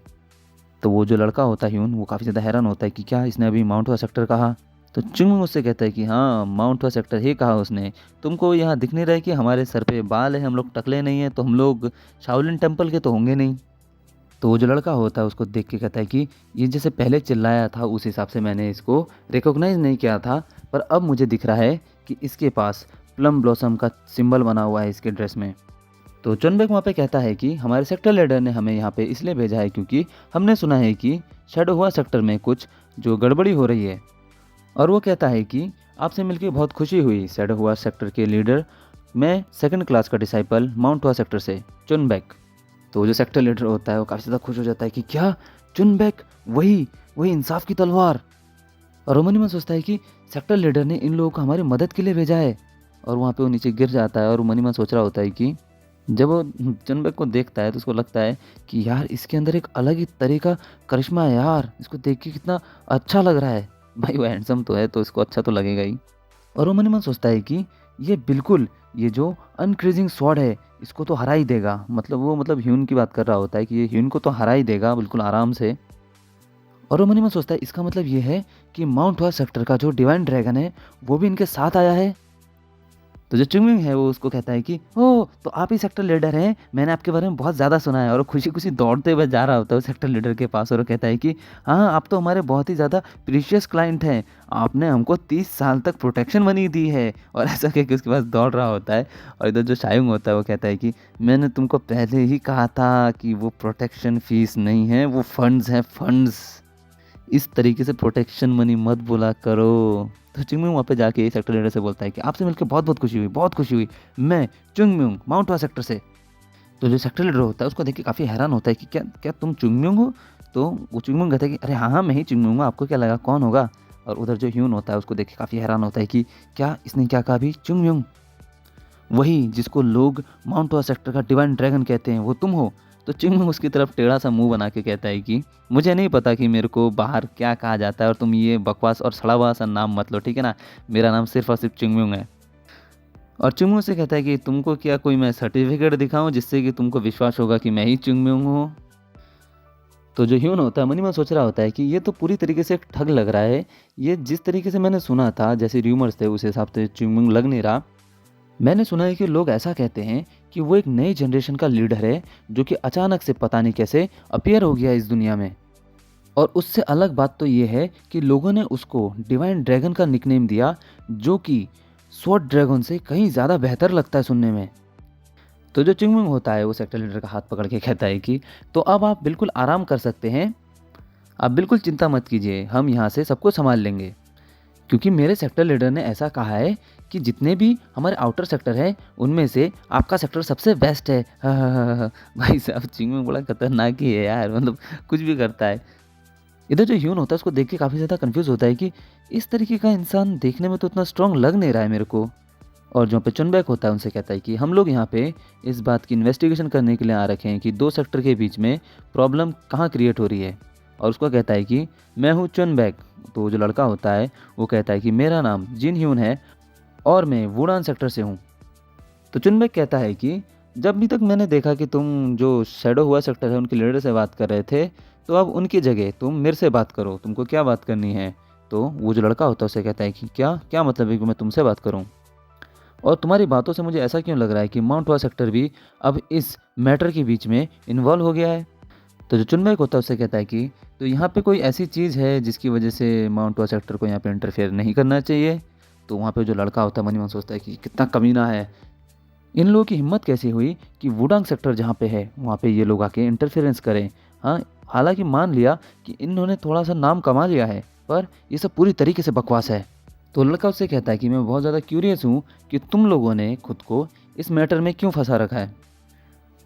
Speaker 1: तो वो जो लड़का होता है ह्यून, वो काफ़ी ज़्यादा हैरान होता है कि क्या इसने अभी माउंट हुआ सेक्टर कहा। तो चुंग उससे कहता है कि हाँ माउंट हुआ सेक्टर ही कहा उसने, तुमको यहाँ दिख नहीं रहा है कि हमारे सर पे बाल है, हम लोग टकले नहीं हैं, तो हम लोग शाओलिन टेम्पल के तो होंगे नहीं। तो वो जो लड़का होता है उसको देख के कहता है कि ये जैसे पहले चिल्लाया था उस हिसाब से मैंने इसको रिकॉग्नाइज नहीं किया था, पर अब मुझे दिख रहा है कि इसके पास प्लम ब्लॉसम का सिंबल बना हुआ है इसके ड्रेस में। तो चुनबेक वहाँ पे कहता है कि हमारे सेक्टर लीडर ने हमें यहाँ पे इसलिए भेजा है क्योंकि हमने सुना है कि शैडो हुआ सेक्टर में कुछ जो गड़बड़ी हो रही है। और वो कहता है कि आपसे मिलकर बहुत खुशी हुई शैडो हुआ सेक्टर के लीडर, मैं सेकंड क्लास का डिसाइपल माउंट हुआ सेक्टर से चुनबेक। तो जो सेक्टर लीडर होता है वो काफ़ी ज़्यादा खुश हो जाता है कि क्या चुनबेक, वही वही इंसाफ की तलवार। और वो मन ही मन सोचता है कि सेक्टर लीडर ने इन लोगों को हमारी मदद के लिए भेजा है। और वहाँ पे वो नीचे गिर जाता है और वो मन ही मन सोच रहा होता है कि जब वो चुनबेक को देखता है तो उसको लगता है कि यार इसके अंदर एक अलग ही तरह का करिश्मा है यार, इसको देख के कितना अच्छा लग रहा है। भाई वो हैंडसम तो है तो इसको अच्छा तो लगेगा ही। और वो मन ही मन सोचता है कि ये बिल्कुल ये जो अनक्रीजिंग स्वॉर्ड है इसको तो हरा ही देगा। मतलब वो ह्यून की बात कर रहा होता है कि ये ह्यून को तो हरा ही देगा बिल्कुल आराम से। और वो मन ही मन सोचता है इसका मतलब ये है कि माउंट हुआ सेक्टर का जो डिवाइन ड्रैगन है वो भी इनके साथ आया है। तो जो चुंगमिंग है वो उसको कहता है कि ओह तो आप ही सेक्टर लीडर हैं, मैंने आपके बारे में बहुत ज़्यादा सुना है। और वो खुशी खुशी दौड़ते हुए जा रहा होता है सेक्टर लीडर के पास और वो कहता है कि हाँ आप तो हमारे बहुत ही ज़्यादा प्रीशियस क्लाइंट हैं, आपने हमको 30 साल तक प्रोटेक्शन मनी दी है। और ऐसा कह के उसके पास दौड़ रहा होता है। और इधर जो शायुंग होता है वो कहता है कि मैंने तुमको पहले ही कहा था कि वो प्रोटेक्शन फीस नहीं है, वो फंड्स हैं फंड्स, इस तरीके से प्रोटेक्शन मनी मत बोला करो। तो चुंगम्यूंग वहाँ पे जाके सेक्टर लीडर से बोलता है कि आपसे मिलकर बहुत बहुत खुशी हुई, बहुत खुशी हुई, मैं चुंगम्यूंग माउंट हुआ सेक्टर से। तो जो सेक्टर लीडर होता है उसको देख के काफ़ी हैरान होता है कि क्या क्या तुम चुंगम्यूंग हो? तो वो चुंगम्यूंग कहता है कि अरे हाँ हाँ मैं ही चुंगम्यूंग हूँ, आपको क्या लगा कौन होगा? और उधर जो ह्यून होता है उसको देख के काफ़ी हैरान होता है कि क्या इसने क्या कहा अभी, चुंगम्यूंग वही जिसको लोग माउंट हुआ सेक्टर का डिवाइन ड्रैगन कहते हैं वो तुम हो? तो चिंगमंग उसकी तरफ टेढ़ा सा मुंह बना के कहता है कि मुझे नहीं पता कि मेरे को बाहर क्या कहा जाता है और तुम ये बकवास और सड़ा हुआ सा नाम मत लो, ठीक है ना? मेरा नाम सिर्फ और सिर्फ चिंगमंग है। और चिंगमंग से कहता है कि तुमको क्या कोई मैं सर्टिफिकेट दिखाऊं जिससे कि तुमको विश्वास होगा कि मैं ही चिंगमंग हूँ? तो जो ह्यून होता है मन ही मन सोच रहा होता है कि ये तो पूरी तरीके से एक ठग लग रहा है। ये जिस तरीके से मैंने सुना था, जैसे र्यूमर्स थे उस हिसाब से चिंगमंग लग नहीं रहा। मैंने सुना है कि लोग ऐसा कहते हैं कि वो एक नई जनरेशन का लीडर है जो कि अचानक से पता नहीं कैसे अपीयर हो गया इस दुनिया में। और उससे अलग बात तो ये है कि लोगों ने उसको डिवाइन ड्रैगन का निकनेम दिया जो कि स्वॉर्ड ड्रैगन से कहीं ज़्यादा बेहतर लगता है सुनने में। तो जो चिंगमिंग होता है वो सेक्टर लीडर का हाथ पकड़ के कहता है कि तो अब आप बिल्कुल आराम कर सकते हैं, आप बिल्कुल चिंता मत कीजिए, हम यहाँ से सबको संभाल लेंगे। क्योंकि मेरे सेक्टर लीडर ने ऐसा कहा है कि जितने भी हमारे आउटर सेक्टर हैं उनमें से आपका सेक्टर सबसे बेस्ट है। भाई साहब चिंगमिंग बड़ा खतरनाक ही है यार, मतलब कुछ भी करता है। इधर जो ह्यून होता है उसको देख के काफ़ी ज़्यादा कंफ्यूज होता है कि इस तरीके का इंसान देखने में तो उतना स्ट्रांग लग नहीं रहा है मेरे को। और जो पे चुनबैक होता है उनसे कहता है कि हम लोग यहाँ पे इस बात की इन्वेस्टिगेशन करने के लिए आ रखे हैं कि दो सेक्टर के बीच में प्रॉब्लम कहाँ क्रिएट हो रही है। और उसको कहता है कि मैं हूँ चुनबैक। तो जो लड़का होता है वो कहता है कि मेरा नाम जिन ह्यून है और मैं वुडान सेक्टर से हूँ। तो चुनबैक कहता है कि जब भी तक मैंने देखा कि तुम जो शैडो हुआ सेक्टर है उनके लीडर से बात कर रहे थे, तो अब उनकी जगह तुम मेरे से बात करो, तुमको क्या बात करनी है। तो वो जो लड़का होता है उसे कहता है कि क्या क्या मतलब है कि मैं तुमसे बात करूं, और तुम्हारी बातों से मुझे ऐसा क्यों लग रहा है कि माउंट हुआ सेक्टर भी अब इस मैटर के बीच में इन्वॉल्व हो गया है। तो जो चुनबैक होता है उससे कहता है कि तो यहाँ पे कोई ऐसी चीज़ है जिसकी वजह से माउंट हुआ सेक्टर को यहाँ पे इंटरफेयर नहीं करना चाहिए। तो वहाँ पे जो लड़का होता है मन ही मन सोचता है कि कितना कमीना है, इन लोगों की हिम्मत कैसी हुई कि वुडांग सेक्टर जहाँ पे है वहाँ पे ये लोग आके इंटरफेरेंस करें। हाँ, हालांकि मान लिया कि इन्होंने थोड़ा सा नाम कमा लिया है, पर ये सब पूरी तरीके से बकवास है। तो लड़का उससे कहता है कि मैं बहुत ज़्यादा क्यूरियस हूँ कि तुम लोगों ने खुद को इस मैटर में क्यों फंसा रखा है।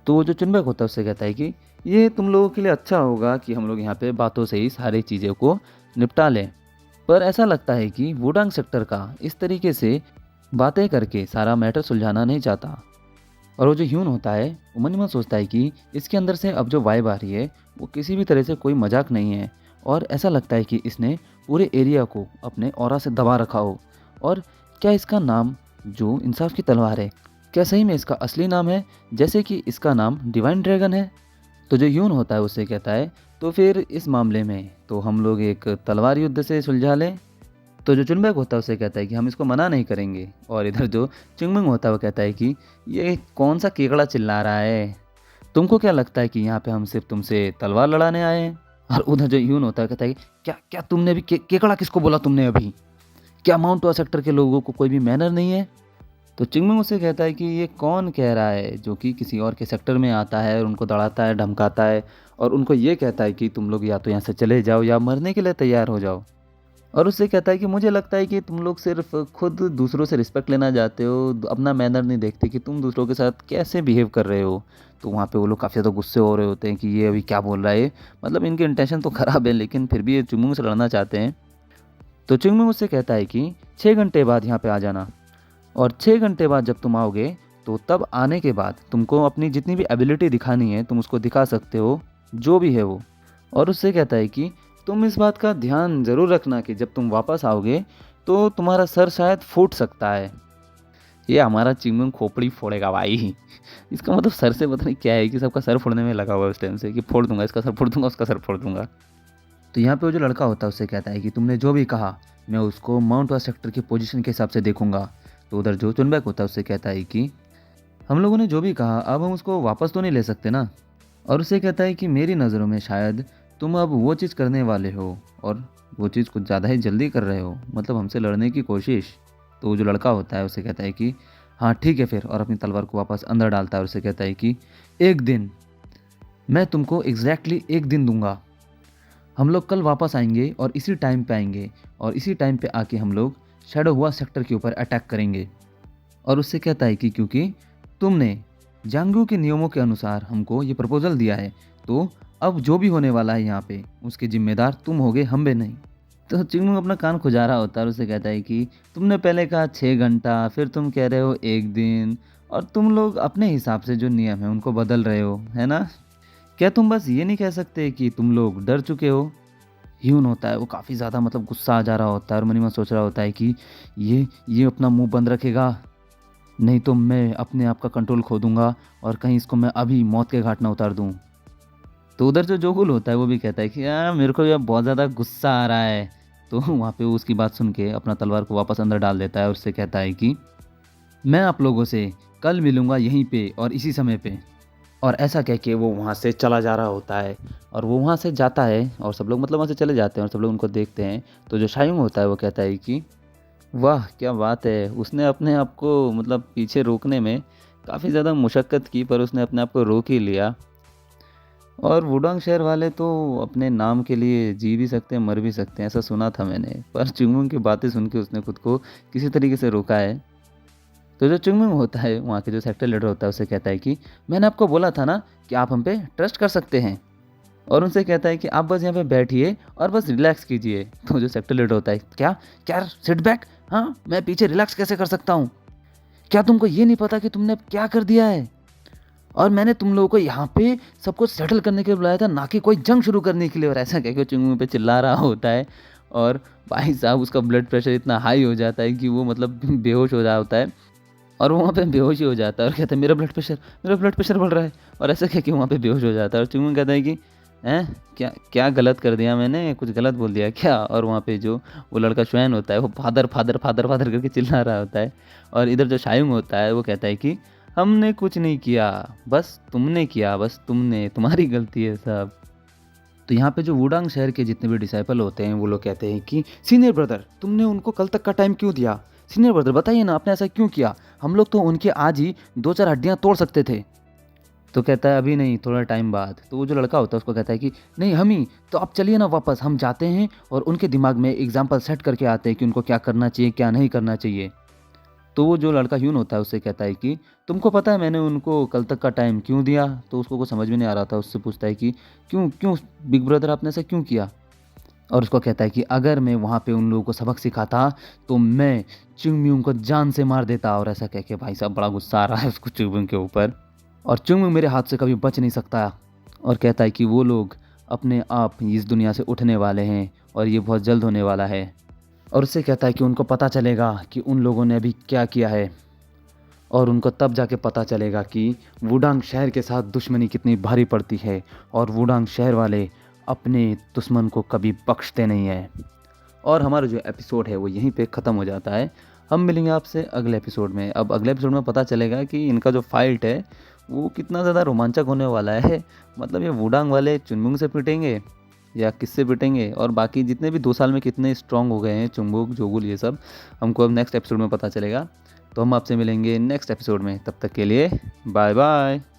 Speaker 1: तो वो जो चुनबैक होता है उससे कहता है कि ये तुम लोगों के लिए अच्छा होगा कि हम लोग यहाँ पे बातों से ही सारी चीज़ों को निपटा लें, पर ऐसा लगता है कि वुडांग सेक्टर का इस तरीके से बातें करके सारा मैटर सुलझाना नहीं चाहता। और वो जो ह्यून होता है वो मन ही मन सोचता है कि इसके अंदर से अब जो वाइब आ रही है वो किसी भी तरह से कोई मजाक नहीं है, और ऐसा लगता है कि इसने पूरे एरिया को अपने ऑरा से दबा रखा हो। और क्या इसका नाम जो इंसाफ की तलवार है, क्या सही में इसका असली नाम है, जैसे कि इसका नाम डिवाइन ड्रैगन है। तो जो ह्यून होता है उससे कहता है तो फिर इस मामले में तो हम लोग एक तलवार युद्ध से सुलझा लें। तो जो चुनबैक होता है उसे कहता है कि हम इसको मना नहीं करेंगे। और इधर जो चिंगमिंग होता है वो कहता है कि ये कौन सा केकड़ा चिल्ला रहा है, तुमको क्या लगता है कि यहाँ पे हम सिर्फ तुमसे तलवार लड़ाने आए हैं। और उधर जो ह्यून होता है कहता है कि क्या क्या तुमने भी केकड़ा किसको बोला तुमने अभी, क्या माउंट वा सेक्टर के लोगों को कोई भी मैनर नहीं है। तो चिंगमिंग उससे कहता है कि ये कौन कह रहा है जो कि किसी और के सेक्टर में आता है और उनको दड़ाता है धमकाता है और उनको ये कहता है कि तुम लोग या तो यहाँ से चले जाओ या मरने के लिए तैयार हो जाओ। और उससे कहता है कि मुझे लगता है कि तुम लोग सिर्फ खुद दूसरों से रिस्पेक्ट लेना चाहते हो, अपना मैनर नहीं देखते कि तुम दूसरों के साथ कैसे बिहेव कर रहे हो। तो वहाँ पे वो लोग काफ़ी ज़्यादा गुस्से हो रहे होते हैं कि ये अभी क्या बोल रहा है, मतलब इनके इंटेंशन तो ख़राब है लेकिन फिर भी ये चुंगमुंग से लड़ना चाहते हैं। तो चुंगमुंग उससे कहता है कि 6 घंटे बाद यहाँ पे आ जाना, और 6 घंटे बाद जब तुम आओगे तो तब आने के बाद तुमको अपनी जितनी भी एबिलिटी दिखानी है तुम उसको दिखा सकते हो, जो भी है वो। और उससे कहता है कि तुम इस बात का ध्यान ज़रूर रखना कि जब तुम वापस आओगे तो तुम्हारा सर शायद फूट सकता है। ये हमारा चिंगम खोपड़ी फोड़ेगा भाई। इसका मतलब सर से पता नहीं क्या है कि सबका सर फोड़ने में लगा हुआ है उस टाइम से, कि फोड़ दूंगा इसका सर, फोड़ दूंगा उसका सर, फोड़ दूंगा। तो यहाँ पे वो जो लड़का होता है उससे कहता है कि तुमने जो भी कहा मैं उसको माउंट वा सेक्टर की पोजीशन के हिसाब से देखूंगा। तो उधर जो चुनबैक होता है उससे कहता है कि हम लोगों ने जो भी कहा अब हम उसको वापस तो नहीं ले सकते ना। और उसे कहता है कि मेरी नज़रों में शायद तुम अब वो चीज़ करने वाले हो, और वो चीज़ कुछ ज़्यादा ही जल्दी कर रहे हो, मतलब हमसे लड़ने की कोशिश। तो वो जो लड़का होता है उसे कहता है कि हाँ ठीक है फिर, और अपनी तलवार को वापस अंदर डालता है और उसे कहता है कि एक दिन मैं तुमको एक दिन दूंगा, हम लोग कल वापस आएंगे और इसी टाइम पे आएंगे, और इसी टाइम पे आके हम लोग शैडो हुआ सेक्टर के ऊपर अटैक करेंगे। और उससे कहता है कि क्योंकि तुमने जांगू के नियमों के अनुसार हमको ये प्रपोजल दिया है, तो अब जो भी होने वाला है यहाँ पे उसके जिम्मेदार तुम होगे, हम भी नहीं। तो चिंगमू अपना कान खुजा रहा होता है और उसे कहता है कि तुमने पहले कहा 6 घंटा, फिर तुम कह रहे हो एक दिन, और तुम लोग अपने हिसाब से जो नियम है उनको बदल रहे हो, है ना। क्या तुम बस ये नहीं कह सकते कि तुम लोग डर चुके हो। ह्यून होता है वो काफ़ी ज़्यादा मतलब गुस्सा आ जा रहा होता है और मन ही मन सोच रहा होता है कि ये अपना मुंह बंद रखेगा, नहीं तो मैं अपने आप का कंट्रोल खो दूंगा और कहीं इसको मैं अभी मौत के घाट ना उतार दूं। तो उधर जो जोगुल होता है वो भी कहता है कि यार मेरे को अब बहुत ज़्यादा गुस्सा आ रहा है। तो वहाँ पे वो उसकी बात सुन के अपना तलवार को वापस अंदर डाल देता है और उससे कहता है कि मैं आप लोगों से कल मिलूँगा यहीं पे और इसी समय पे। और ऐसा कह के वो वहाँ से चला जा रहा होता है, और वो वहाँ से जाता है और सब लोग मतलब वहाँ से चले जाते हैं और सब लोग उनको देखते हैं। तो जो शायुंग होता है वो कहता है कि वाह क्या बात है, उसने अपने आप को मतलब पीछे रोकने में काफ़ी ज़्यादा मुशक्कत की पर उसने अपने आप को रोक ही लिया। और वुडांग शहर वाले तो अपने नाम के लिए जी भी सकते हैं, मर भी सकते हैं, ऐसा सुना था मैंने। पर चुंगमुंग की बातें सुन के उसने खुद को किसी तरीके से रोका है। तो जो चुंगमुंग होता है, वहाँ के जो सेक्टर लीडर होता है, उसे कहता है कि मैंने आपको बोला था ना कि आप हम पे ट्रस्ट कर सकते हैं। और उनसे कहता है कि आप बस यहाँ पे बैठिए और बस रिलैक्स कीजिए। तो जो सेक्टर लीडर होता है, क्या क्या सिट बैक, हाँ मैं पीछे रिलैक्स कैसे कर सकता हूँ? क्या तुमको ये नहीं पता कि तुमने अब क्या कर दिया है? और मैंने तुम लोगों को यहाँ पे सब कुछ सेटल करने के लिए बुलाया था, ना कि कोई जंग शुरू करने के लिए। और ऐसा कह के चुंगमुंग पे चिल्ला रहा होता है। और भाई साहब उसका ब्लड प्रेशर इतना हाई हो जाता है कि वो मतलब बेहोश हो रहा होता है। और वो वहाँ पे बेहोश ही हो जाता है और कहता है मेरा ब्लड प्रेशर बढ़ रहा है। और ऐसा कह के वहाँ पे बेहोश हो जाता है। और चुंगमुंग कहता है कि हैं क्या क्या गलत कर दिया मैंने, कुछ गलत बोल दिया क्या? और वहाँ पे जो वो लड़का श्वेन होता है, वो फादर फादर फादर फादर करके चिल्ला रहा होता है। और इधर जो शायुंग होता है, वो कहता है कि हमने कुछ नहीं किया, बस तुमने किया, बस तुमने, तुम्हारी गलती है सब। तो यहाँ पे जो वुडांग शहर के जितने भी डिसाइपल होते हैं, वो लोग कहते हैं कि सीनियर ब्रदर, तुमने उनको कल तक का टाइम क्यों दिया? सीनियर ब्रदर बताइए ना, आपने ऐसा क्यों किया? हम लोग तो उनके आज ही 2-4 हड्डियाँ तोड़ सकते थे। तो कहता है अभी नहीं, थोड़ा टाइम बाद। तो वो जो लड़का होता है उसको कहता है कि नहीं हम ही तो, आप चलिए ना वापस, हम जाते हैं और उनके दिमाग में एग्जाम्पल सेट करके आते हैं कि उनको क्या करना चाहिए, क्या नहीं करना चाहिए। तो वो जो लड़का ह्यून होता है उससे कहता है कि तुमको पता है मैंने उनको कल तक का टाइम क्यों दिया? तो उसको कुछ समझ में नहीं आ रहा था। उससे पूछता है कि क्यों क्यों बिग ब्रदर, आपने ऐसा क्यों किया? और उसको कहता है कि अगर मैं वहाँ पे उन लोगों को सबक सिखाता तो मैं चुंगम्यूंग को जान से मार देता। और ऐसा कह के भाई साहब बड़ा गुस्सा आ रहा है उसको चुंगम्यूंग के ऊपर। और चुंगम्यूंग मेरे हाथ से कभी बच नहीं सकता। और कहता है कि वो लोग अपने आप इस दुनिया से उठने वाले हैं और ये बहुत जल्द होने वाला है। और उससे कहता है कि उनको पता चलेगा कि उन लोगों ने अभी क्या किया है। और उनको तब जाके पता चलेगा कि वुडांग शहर के साथ दुश्मनी कितनी भारी पड़ती है। और वुडांग शहर वाले अपने दुश्मन को कभी बख्शते नहीं हैं। और हमारा जो एपिसोड है वो यहीं पे ख़त्म हो जाता है। हम मिलेंगे आपसे अगले एपिसोड में। अब अगले एपिसोड में पता चलेगा कि इनका जो फाइट है वो कितना ज़्यादा रोमांचक होने वाला है। मतलब ये वुडांग वाले चुनमुंग से पिटेंगे या किससे पिटेंगे, और बाकी जितने भी 2 साल में कितने स्ट्रांग हो गए हैं चुंबुक जोगुल, ये सब हमको अब नेक्स्ट एपिसोड में पता चलेगा। तो हम आपसे मिलेंगे नेक्स्ट एपिसोड में, तब तक के लिए बाय बाय।